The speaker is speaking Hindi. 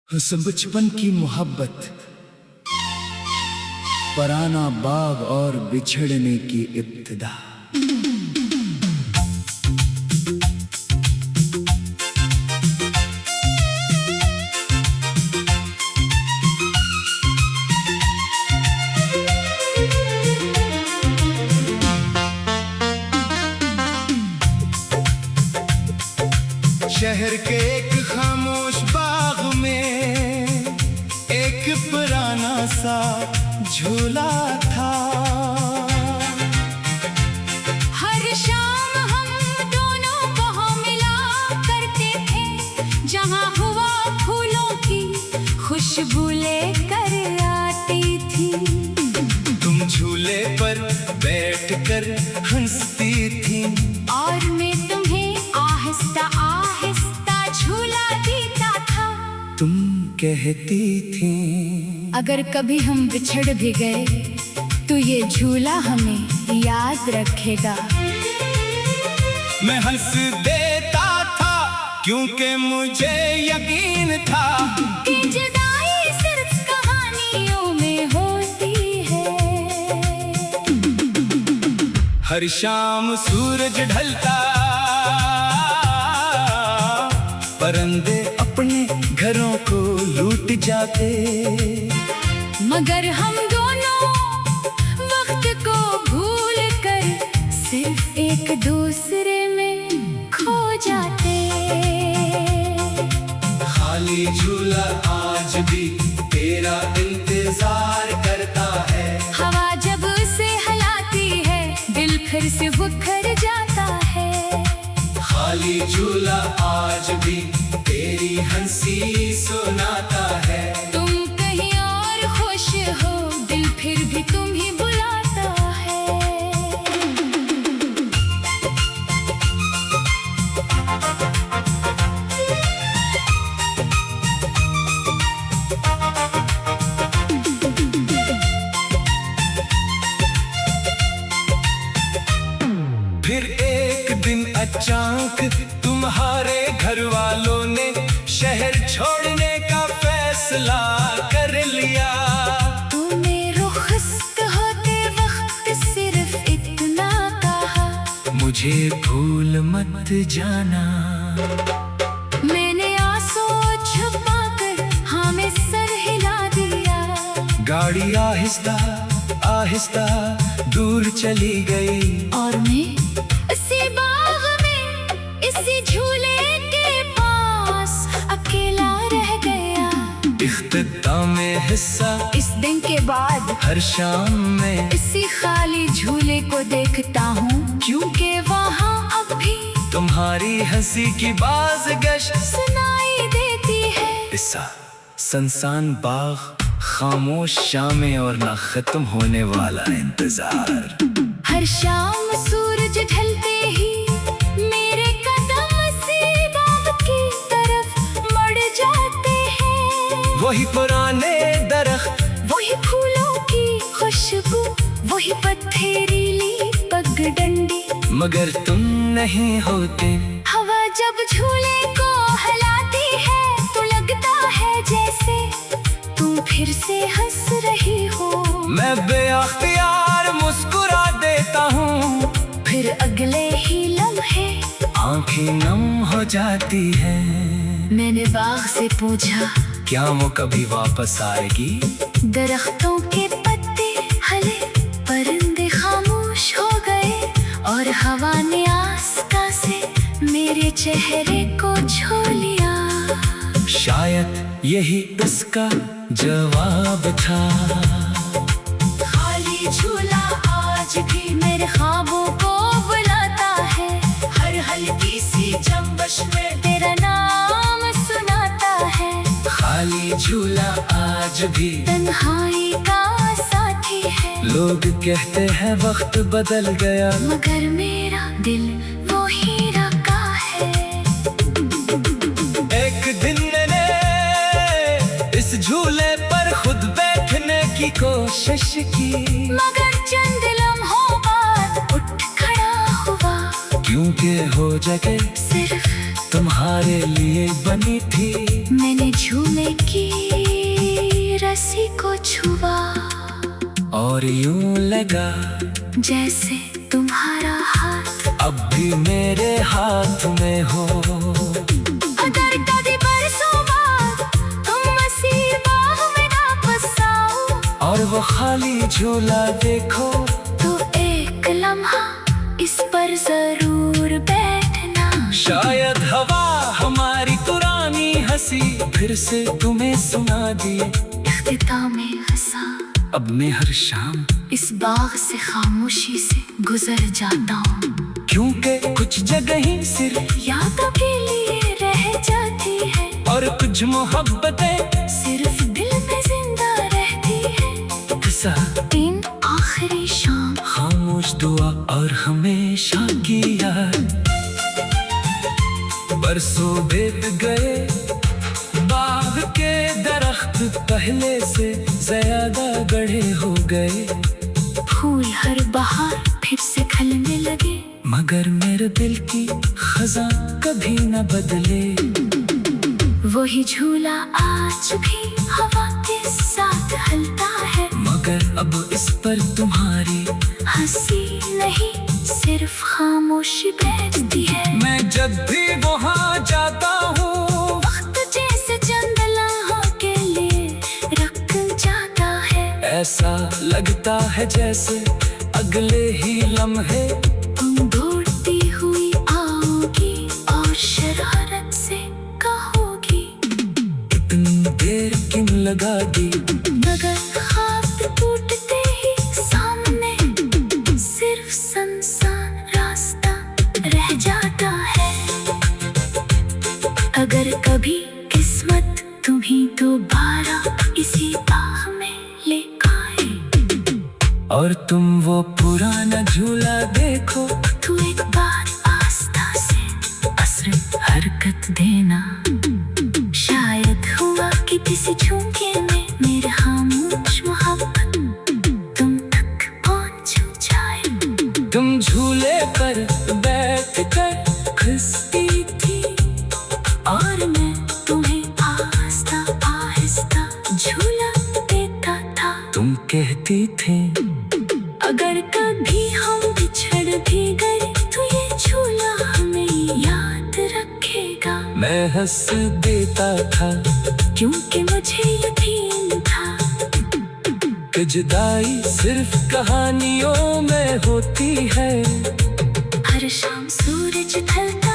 बचपन की मोहब्बत, पराना बाग और बिछड़ने की इब्तिदा। शहर के एक खामोश बाग में एक पुराना सा झूला था। हर शाम हम दोनों वहाँ मिला करते थे, जहाँ हुआ फूलों की खुशबू लेकर आती थी। तुम झूले पर बैठकर हंसती थी और मैं तुम्हें आहिस्ता आहिस्ता झूला देता था। तुम कहती थी, अगर कभी हम बिछड़ भी गए तो ये झूला हमें याद रखेगा। मैं हंस देता था क्योंकि मुझे यकीन था कि जुदाई सिर्फ कहानियों में होती है। हर शाम सूरज ढलता, परिंदे अपने घरों को लूट जाते, मगर हम दोनों वक्त को भूल कर सिर्फ एक दूसरे में खो जाते। खाली झूला आज भी तेरा इंतजार करता है। हवा जब उसे हिलाती है दिल फिर से बिखर जाता है। खाली झूला आज भी तेरी हंसी सुनाता है। तुम कहीं और खुश हो, दिल फिर भी तुम ही बुलाता है। फिर एक दिन अचानक तुम्हारे घर वालों ने शहर छोड़ने का फैसला कर लिया। तूने रुखसत होते वक्त सिर्फ इतना कहा, मुझे भूल मत जाना। मैंने आंसू छुपाकर हाँ में सर हिला दिया। गाड़ी आहिस्ता आहिस्ता दूर चली गई और मैं इसी बाग में इसी झूले के पास अकेला रह गया। इख्तिताम हिस्सा इस दिन के बाद हर शाम में इसी खाली झूले को देखता हूँ, क्योंकि वहाँ अब भी तुम्हारी हंसी की बाज़गश सुनाई देती है। किस्सा सुनसान बाग, खामोश शामें और ना खत्म होने वाला इंतजार। हर शाम सूरज ढलते ही मेरे कदम इसी बाग की तरफ बढ़ जाते हैं। वही पुराने दरख्त, वही फूलों की खुशबू, वही पथरीली पगडंडी, मगर तुम नहीं होते। हवा जब झूले को हिलाती है तो लगता है जैसे तुम फिर से हंस रही हो। मैं बेअख्तियार मुस्कुरा देता हूँ, फिर अगले ही लम्हे आंखें नम हो जाती हैं। मैंने बाग से पूछा, क्या वो कभी वापस आएगी? दरख्तों के पत्ते हले, परिंदे खामोश हो गए और हवा ने आस्था से मेरे चेहरे को छू लिया। शायद यही उसका जवाब था। खाली झूला आज भी मेरे ख्वाबों को बुलाता है। हर हल्की सी जंबश में तेरा नाम सुनाता है। खाली झूला आज भी तन्हाई का साथी है। लोग कहते हैं वक्त बदल गया, मगर मेरा दिल वो ही रखा है। एक दिन मैंने इस झूले पर खुद बैठने की कोशिश की, मगर चंद लम्हों बाद उठ खड़ा हुआ। क्योंकि हो जगह सिर्फ तुम्हारे तुम्हारे लिए बनी थी। मैंने झूले की रस्सी को छुआ और यूं लगा जैसे तुम्हारा हाथ अब भी मेरे हाथ में हो। अगर कभी बरसों बाद तुम मसीह बाग में ना फंसाओ और वो खाली झूला देखो तो एक लम्हा इस पर जरूर बैठना। शायद हवा हमारी पुरानी हंसी फिर से तुम्हें सुना दिए। इख्तिताम में हंसा अब मैं हर शाम इस बाग से खामोशी से गुजर जाता हूँ, क्योंकि कुछ जगह ही सिर्फ यादों के लिए रह जाती है और कुछ मोहब्बतें सिर्फ दिल में जिंदा रहती है। किस्सा इन आखिरी शाम खामोश दुआ और हमेशा की याद। बरसों बीत गए, बाग के दरख्त पहले से ज्यादा गढ़े हो गए। फूल हर बहार फिर से खिलने लगे, मगर मेरे दिल की खजा कभी न बदले। वही झूला आज भी हवा के साथ हलता है, मगर अब इस पर तुम्हारी हंसी नहीं सिर्फ खामोशी बैठती है। मैं जब भी वहाँ जाता हूँ वक्त जैसे चंद लम्हों के लिए रुक जाता है। ऐसा लगता है जैसे अगले ही लम्हे तुम दौड़ती हुई आओगी और शरारत से कहोगी इतनी देर क्यों लगा दी। मगर ख्वाब टूटते ही सामने सिर्फ सुनसान रास्ता रह जाता है। अगर कभी किस्मत तुम्हीं दोबारा इसी बाग में ले आए और तुम वो पुराना झूला देखो तो एक बार आस्था से असर हरकत देना। शायद हुआ कि किसी झुमके में मेरे खामोश मोहब्बत तुम तक पहुंच जाए। तुम झूले पर बैठ कर हंसती थी और मैं तुम्हें आहिस्ता आहिस्ता झूला देता था। तुम कहती थी अगर कभी हम बिछड़ भी गए तो ये झूला हमें याद रखेगा। मैं हंस देता था क्योंकि मुझे यकीन था कि जुदाई सिर्फ कहानियों में होती है। हर शाम सूरज ढलता